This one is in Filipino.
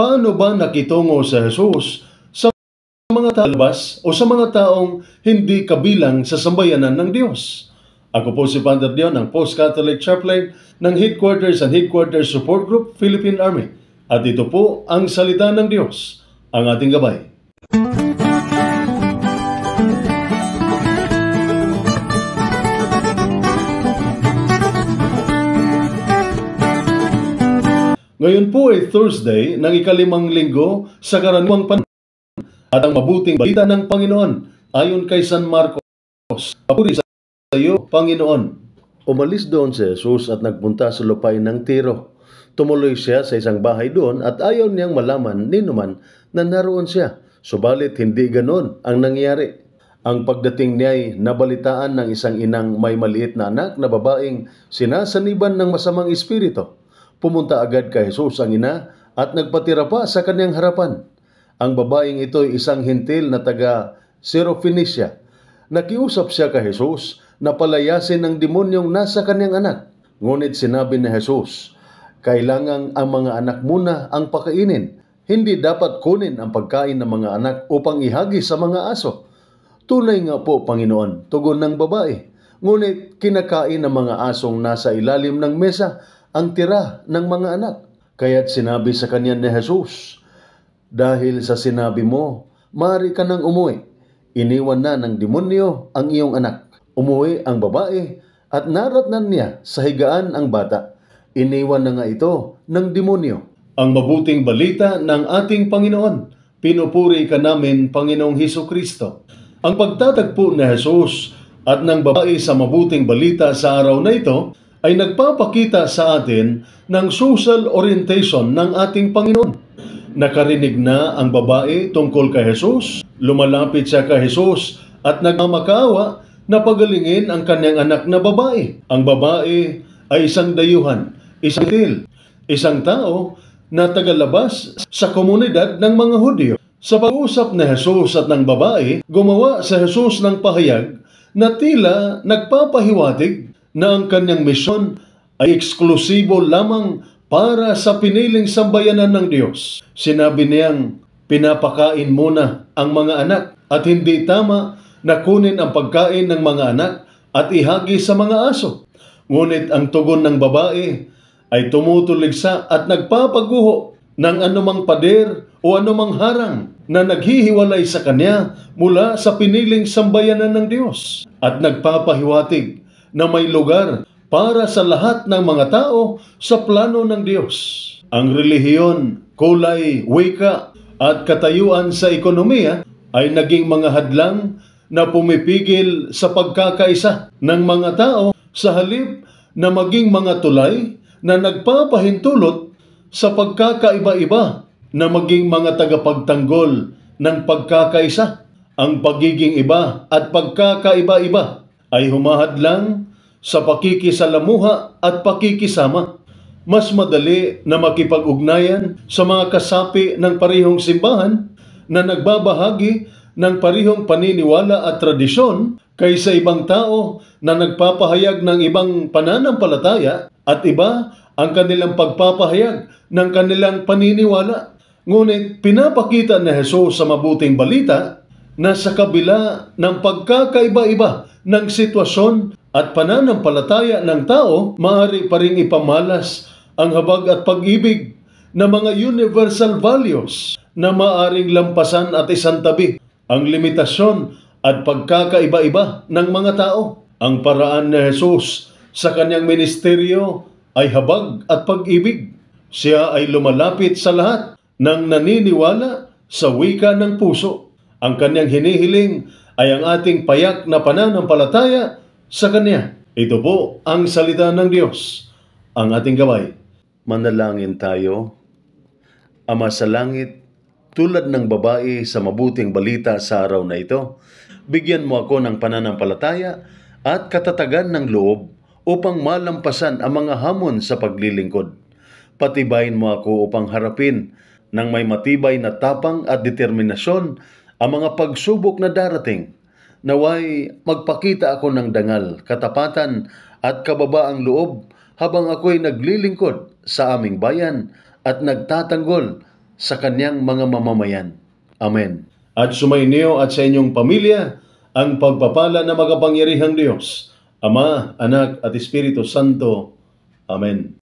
paano ba nakitungo sa Jesus sa mga talabas o sa mga taong hindi kabilang sa sambayanan ng Diyos? Ako po si Father Dion ng Post-Catholic Chaplain ng Headquarters and Headquarters Support Group, Philippine Army. At ito po ang salita ng Diyos, ang ating gabay. Ngayon po ay Thursday ng ikalimang linggo sa karaniwang panahon at ang mabuting balita ng Panginoon ayon kay San Marcos. Papuri sa iyo, Panginoon. Umalis doon si Jesus at nagpunta sa lupain ng Tiro. Tumuloy siya sa isang bahay doon at ayaw niyang malaman ni numan na naroon siya. Subalit hindi ganoon ang nangyari. Ang pagdating niya ay nabalitaan ng isang inang may maliit na anak na babaeng sinasaniban ng masamang espiritu. Pumunta agad kay Jesus ang ina at nagpatira pa sa kanyang harapan. Ang babaeng ito ay isang hintil na taga Syrophoenicia. Nakiusap siya kay Jesus na palayasin ng demonyong nasa kanyang anak. Ngunit sinabi ni Jesus, kailangang ang mga anak muna ang pakainin. Hindi dapat kunin ang pagkain ng mga anak upang ihagi sa mga aso. Tunay nga po, Panginoon, tugon ng babae. Ngunit kinakain ng mga asong nasa ilalim ng mesa ang tira ng mga anak. Kaya't sinabi sa kanya ni Jesus, dahil sa sinabi mo, maaari ka nang umuwi. Iniwan na ng demonyo ang iyong anak. Umuwi ang babae at naratnan niya sa higaan ang bata. Iniwan na nga ito ng demonyo. Ang mabuting balita ng ating Panginoon. Pinupuri ka namin, Panginoong Hesukristo. Ang pagtatagpo ni Jesus at ng babae sa mabuting balita sa araw na ito ay nagpapakita sa atin ng social orientation ng ating Panginoon. Nakarinig na ang babae tungkol kay Jesus, lumalapit siya kay Jesus at nagmamakaawa na pagalingin ang kanyang anak na babae. Ang babae ay isang dayuhan, isang hintil, isang tao na tagalabas sa komunidad ng mga Hudyo. Sa pag-usap ni Jesus at ng babae, gumawa sa Jesus ng pahayag na tila nagpapahiwatig na ang kanyang misyon ay eksklusibo lamang para sa piniling sambayanan ng Diyos. Sinabi niyang pinapakain muna ang mga anak at hindi tama na kunin ang pagkain ng mga anak at ihagi sa mga aso. Ngunit ang tugon ng babae ay tumutuligsa at nagpapaguho ng anumang pader o anumang harang na naghihiwalay sa kanya mula sa piniling sambayanan ng Diyos at nagpapahiwatig na may lugar para sa lahat ng mga tao sa plano ng Diyos. Ang relihiyon, kulay, wika at katayuan sa ekonomiya ay naging mga hadlang na pumipigil sa pagkakaisa ng mga tao sa halip na maging mga tulay na nagpapahintulot sa pagkakaiba-iba na maging mga tagapagtanggol ng pagkakaisa. Ang pagiging iba at pagkakaiba-iba ay humahadlang sa pakikisalamuha at pakikisama. Mas madali na makipag-ugnayan sa mga kasapi ng parehong simbahan na nagbabahagi ng parehong paniniwala at tradisyon kaysa ibang tao na nagpapahayag ng ibang pananampalataya at iba ang kanilang pagpapahayag ng kanilang paniniwala. Ngunit pinapakita ni Jesus sa mabuting balita na sa kabila ng pagkakaiba-iba ng sitwasyon at pananampalataya ng tao, maaari pa ring ipamalas ang habag at pag-ibig na mga universal values na maaaring lampasan at isantabi ang limitasyon at pagkakaiba-iba ng mga tao. Ang paraan ni Jesus sa kanyang ministeryo ay habag at pag-ibig. Siya ay lumalapit sa lahat ng naniniwala sa wika ng puso. Ang kanyang hinihiling ay ang ating payak na pananampalataya sa Kanya. Ito po ang salita ng Diyos, ang ating gabay. Manalangin tayo. Ama sa langit, tulad ng babae sa mabuting balita sa araw na ito, bigyan mo ako ng pananampalataya at katatagan ng loob upang malampasan ang mga hamon sa paglilingkod. Patibayin mo ako upang harapin ng may matibay na tapang at determinasyon ang mga pagsubok na darating. Naway magpakita ako ng dangal, katapatan at kababaang loob habang ako'y naglilingkod sa aming bayan at nagtatanggol sa kanyang mga mamamayan. Amen. At sumainyo at sa inyong pamilya ang pagpapala na makapangyarihang Diyos, Ama, Anak at Espiritu Santo. Amen.